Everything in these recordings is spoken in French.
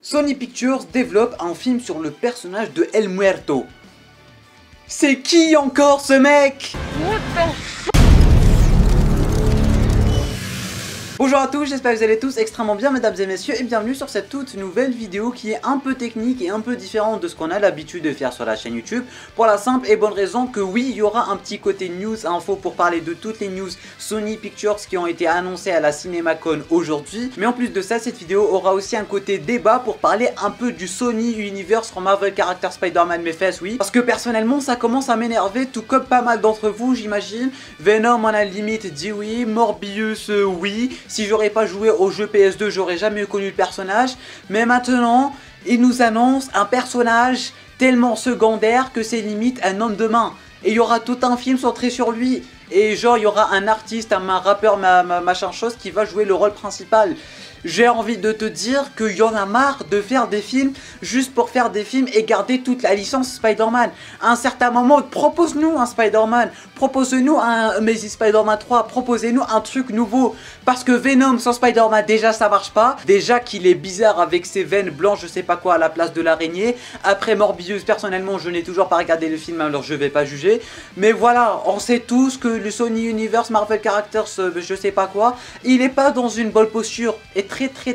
Sony Pictures développe un film sur le personnage de El Muerto. C'est qui encore ce mec? Bonjour à tous, j'espère que vous allez tous extrêmement bien mesdames et messieurs et bienvenue sur cette toute nouvelle vidéo qui est un peu technique et un peu différente de ce qu'on a l'habitude de faire sur la chaîne YouTube pour la simple et bonne raison que oui, il y aura un petit côté news info pour parler de toutes les news Sony Pictures qui ont été annoncées à la CinemaCon aujourd'hui, mais en plus de ça, cette vidéo aura aussi un côté débat pour parler un peu du Sony Universe from Marvel Character Spider-Man Mes oui, parce que personnellement ça commence à m'énerver tout comme pas mal d'entre vous j'imagine. Venom on a limite dit oui, Morbius oui. Si j'aurais pas joué au jeu PS2, j'aurais jamais connu le personnage. Mais maintenant, il nous annonce un personnage tellement secondaire que c'est limite un homme de main. Et il y aura tout un film centré sur lui. Et genre, il y aura un artiste, un rappeur, machin chose qui va jouer le rôle principal. J'ai envie de te dire qu'il y en a marre de faire des films juste pour faire des films et garder toute la licence Spider-Man. À un certain moment, propose-nous un Spider-Man, propose-nous un Amazing Spider-Man 3, proposez-nous un truc nouveau. Parce que Venom sans Spider-Man, déjà ça marche pas. Déjà qu'il est bizarre avec ses veines blanches, je sais pas quoi, à la place de l'araignée. Après Morbius, personnellement, je n'ai toujours pas regardé le film, alors je vais pas juger. Mais voilà, on sait tous que le Sony Universe Marvel Characters, je sais pas quoi, il est pas dans une bonne posture. Et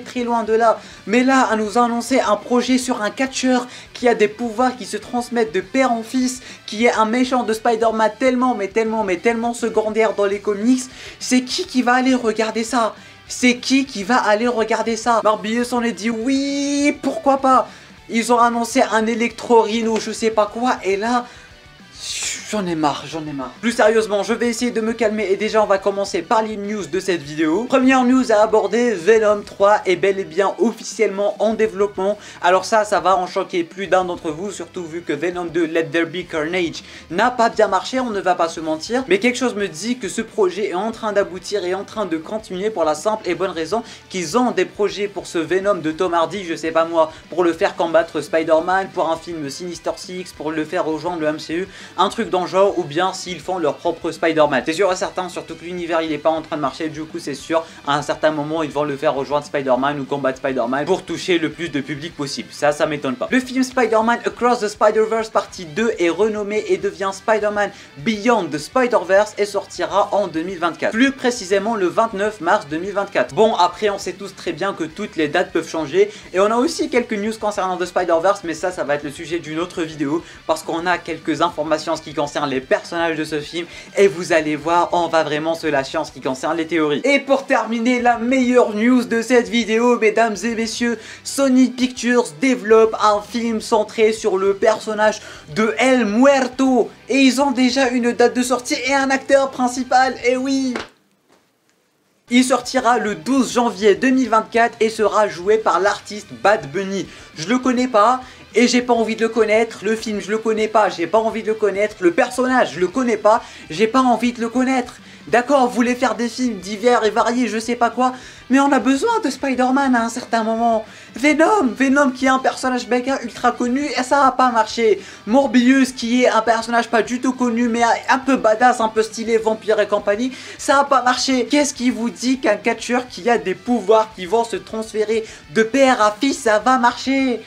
très loin de là. Mais là, à nous annoncer un projet sur un catcheur qui a des pouvoirs qui se transmettent de père en fils, qui est un méchant de Spider-Man tellement secondaire dans les comics, c'est qui va aller regarder ça? C'est qui va aller regarder ça? Morbius, on a dit oui, pourquoi pas? Ils ont annoncé un Electro Rhino, je sais pas quoi, et là... J'en ai marre. Plus sérieusement, je vais essayer de me calmer et déjà on va commencer par les news de cette vidéo. Première news à aborder, Venom 3 est bel et bien officiellement en développement. Alors ça va en choquer plus d'un d'entre vous, surtout vu que Venom 2 Let There Be Carnage n'a pas bien marché, on ne va pas se mentir. Mais quelque chose me dit que ce projet est en train d'aboutir et en train de continuer pour la simple et bonne raison qu'ils ont des projets pour ce Venom de Tom Hardy, je sais pas moi, pour le faire combattre Spider-Man, pour un film Sinister Six, pour le faire rejoindre le MCU, un truc dans le genre, ou bien s'ils font leur propre Spider-Man. C'est sûr et certain, surtout que l'univers il est pas en train de marcher, du coup c'est sûr, à un certain moment ils vont le faire rejoindre Spider-Man ou combattre Spider-Man pour toucher le plus de public possible. Ça m'étonne pas. Le film Spider-Man Across the Spider-Verse partie 2 est renommé et devient Spider-Man Beyond the Spider-Verse et sortira en 2024. Plus précisément le 29 mars 2024. Bon, après on sait tous très bien que toutes les dates peuvent changer et on a aussi quelques news concernant The Spider-Verse, mais ça va être le sujet d'une autre vidéo parce qu'on a quelques informations en ce qui concerne les personnages de ce film et vous allez voir, on va vraiment se lâcher en ce qui concerne les théories. Et pour terminer, la meilleure news de cette vidéo, mesdames et messieurs, Sony Pictures développe un film centré sur le personnage de El Muerto et ils ont déjà une date de sortie et un acteur principal, et oui! Il sortira le 12 janvier 2024 et sera joué par l'artiste Bad Bunny. Je le connais pas et j'ai pas envie de le connaître. Le film, je le connais pas, j'ai pas envie de le connaître. Le personnage, je le connais pas, j'ai pas envie de le connaître. D'accord, vous voulez faire des films divers et variés, je sais pas quoi, mais on a besoin de Spider-Man à un certain moment. Venom qui est un personnage méga ultra connu et ça a pas marché. Morbius qui est un personnage pas du tout connu mais un peu badass, un peu stylé, vampire et compagnie, ça a pas marché. Qu'est-ce qui vous dit qu'un catcheur qui a des pouvoirs qui vont se transférer de père à fils, ça va marcher?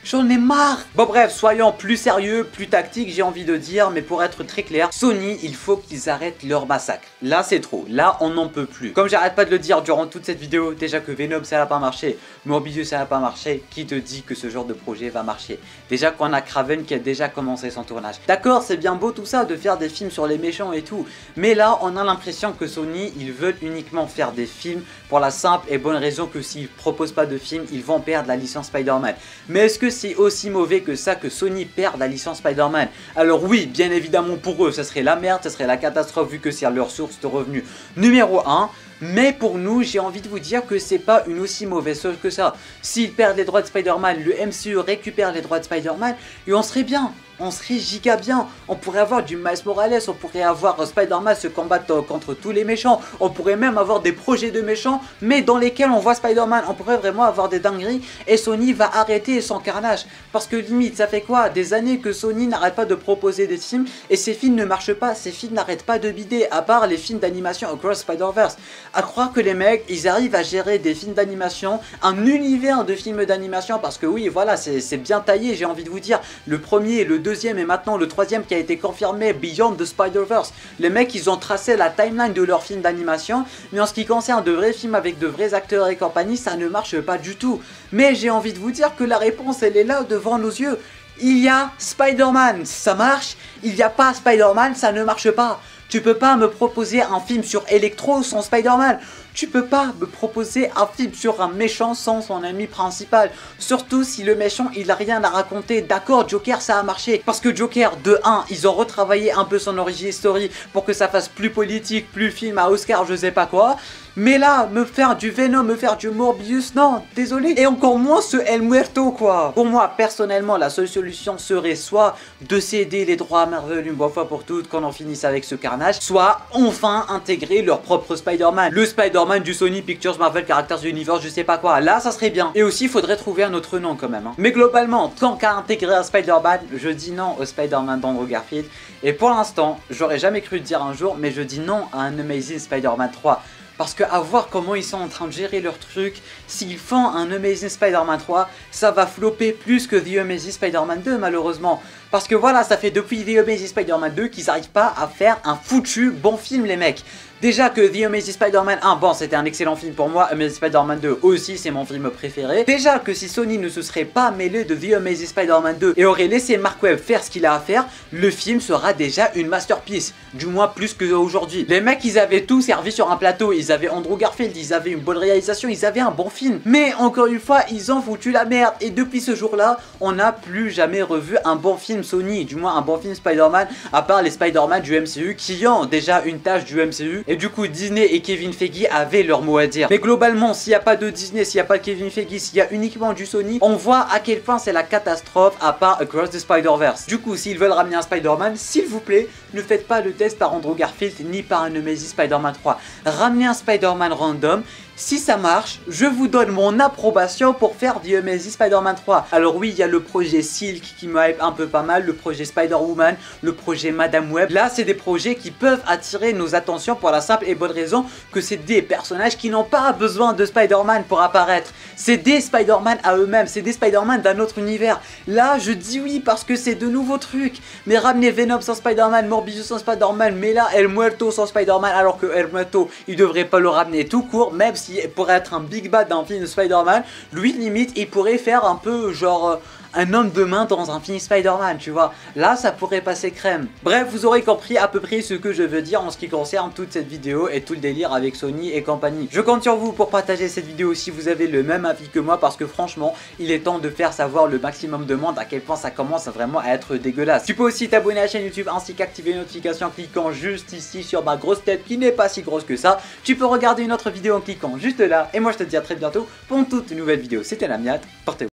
J'en ai marre. Bon bref, soyons plus sérieux, plus tactiques, j'ai envie de dire, mais pour être très clair, Sony, il faut qu'ils arrêtent leur massacre. Là c'est trop, là on n'en peut plus. Comme j'arrête pas de le dire durant toute cette vidéo, déjà que Venom ça n'a pas marché, Morbius ça n'a pas marché, qui te dit que ce genre de projet va marcher? Déjà qu'on a Kraven qui a déjà commencé son tournage. D'accord, c'est bien beau tout ça de faire des films sur les méchants et tout, mais là on a l'impression que Sony, ils veulent uniquement faire des films pour la simple et bonne raison que s'ils proposent pas de films, ils vont perdre la licence Spider-Man. Mais est-ce que c'est aussi mauvais que ça que Sony perde la licence Spider-Man? Alors oui, bien évidemment pour eux, ça serait la merde, ça serait la catastrophe vu que c'est leur source de revenus numéro 1. Mais pour nous, j'ai envie de vous dire que c'est pas une aussi mauvaise chose que ça. S'ils perdent les droits de Spider-Man, le MCU récupère les droits de Spider-Man et on serait bien. On serait giga bien, on pourrait avoir du Miles Morales, on pourrait avoir Spider-Man se combattre contre tous les méchants, on pourrait même avoir des projets de méchants, mais dans lesquels on voit Spider-Man, on pourrait vraiment avoir des dingueries, et Sony va arrêter son carnage, parce que limite, ça fait quoi? Des années que Sony n'arrête pas de proposer des films, et ces films ne marchent pas, ces films n'arrêtent pas de bider, à part les films d'animation Across Spider-Verse. à croire que les mecs, ils arrivent à gérer des films d'animation, un univers de films d'animation, parce que oui, voilà, c'est bien taillé, j'ai envie de vous dire. Le premier, le deuxième et maintenant le troisième qui a été confirmé, Beyond the Spider-Verse. Les mecs, ils ont tracé la timeline de leurs films d'animation, mais en ce qui concerne de vrais films avec de vrais acteurs et compagnie, ça ne marche pas du tout. Mais j'ai envie de vous dire que la réponse, elle est là devant nos yeux. Il y a Spider-Man, ça marche. Il n'y a pas Spider-Man, ça ne marche pas. Tu peux pas me proposer un film sur Electro sans Spider-Man. Tu peux pas me proposer un film sur un méchant sans son ami principal. Surtout si le méchant il a rien à raconter. D'accord, Joker ça a marché. Parce que Joker, de 1, ils ont retravaillé un peu son origin story pour que ça fasse plus politique, plus film à Oscar, je sais pas quoi. Mais là, me faire du Venom, me faire du Morbius, non, désolé. Et encore moins ce El Muerto, quoi. Pour moi, personnellement, la seule solution serait soit de céder les droits à Marvel une bonne fois pour toutes, qu'on en finisse avec ce carnage, soit enfin intégrer leur propre Spider-Man. Le Spider-Man du Sony Pictures Marvel Characters Universe, je sais pas quoi. Là, ça serait bien. Et aussi, il faudrait trouver un autre nom quand même. Hein. Mais globalement, tant qu'à intégrer un Spider-Man, je dis non au Spider-Man d'Andrew Garfield. Et pour l'instant, j'aurais jamais cru le dire un jour, mais je dis non à un Amazing Spider-Man 3. Parce que à voir comment ils sont en train de gérer leur truc, s'ils font un Amazing Spider-Man 3, ça va flopper plus que The Amazing Spider-Man 2 malheureusement. Parce que voilà, ça fait depuis The Amazing Spider-Man 2 qu'ils n'arrivent pas à faire un foutu bon film les mecs. Déjà que The Amazing Spider-Man 1, bon c'était un excellent film pour moi, Amazing Spider-Man 2 aussi c'est mon film préféré. Déjà que si Sony ne se serait pas mêlé de The Amazing Spider-Man 2 et aurait laissé Mark Webb faire ce qu'il a à faire, le film sera déjà une masterpiece, du moins plus qu'aujourd'hui. Les mecs ils avaient tout servi sur un plateau, ils avaient Andrew Garfield, ils avaient une bonne réalisation, ils avaient un bon film. Mais encore une fois, ils ont foutu la merde et depuis ce jour-là, on n'a plus jamais revu un bon film Sony, du moins un bon film Spider-Man, à part les Spider-Man du MCU qui ont déjà une tâche du MCU. Et du coup Disney et Kevin Feige avaient leur mot à dire. Mais globalement s'il n'y a pas de Disney, s'il n'y a pas de Kevin Feige, s'il y a uniquement du Sony, on voit à quel point c'est la catastrophe à part Across the Spider-Verse. Du coup s'ils veulent ramener un Spider-Man, s'il vous plaît, ne faites pas le test par Andrew Garfield ni par un Amazing Spider-Man 3. Ramenez un Spider-Man random. Si ça marche, je vous donne mon approbation pour faire The Amazing Spider-Man 3. Alors oui, il y a le projet Silk qui me hype un peu pas mal, le projet Spider-Woman, le projet Madame Web. Là, c'est des projets qui peuvent attirer nos attentions pour la simple et bonne raison que c'est des personnages qui n'ont pas besoin de Spider-Man pour apparaître. C'est des Spider-Man à eux-mêmes, c'est des Spider-Man d'un autre univers. Là, je dis oui parce que c'est de nouveaux trucs. Mais ramener Venom sans Spider-Man, Morbius sans Spider-Man, mais là, El Muerto sans Spider-Man, alors que El Muerto, il devrait pas le ramener tout court, même si pour être un big bad dans un film de Spider-Man, lui limite il pourrait faire un peu genre un homme de main dans un film Spider-Man, tu vois. Là, ça pourrait passer crème. Bref, vous aurez compris à peu près ce que je veux dire en ce qui concerne toute cette vidéo et tout le délire avec Sony et compagnie. Je compte sur vous pour partager cette vidéo si vous avez le même avis que moi parce que franchement, il est temps de faire savoir le maximum de monde à quel point ça commence vraiment à être dégueulasse. Tu peux aussi t'abonner à la chaîne YouTube ainsi qu'activer les notifications en cliquant juste ici sur ma grosse tête qui n'est pas si grosse que ça. Tu peux regarder une autre vidéo en cliquant juste là et moi je te dis à très bientôt pour une toute nouvelle vidéo. C'était Lamiat, portez-vous.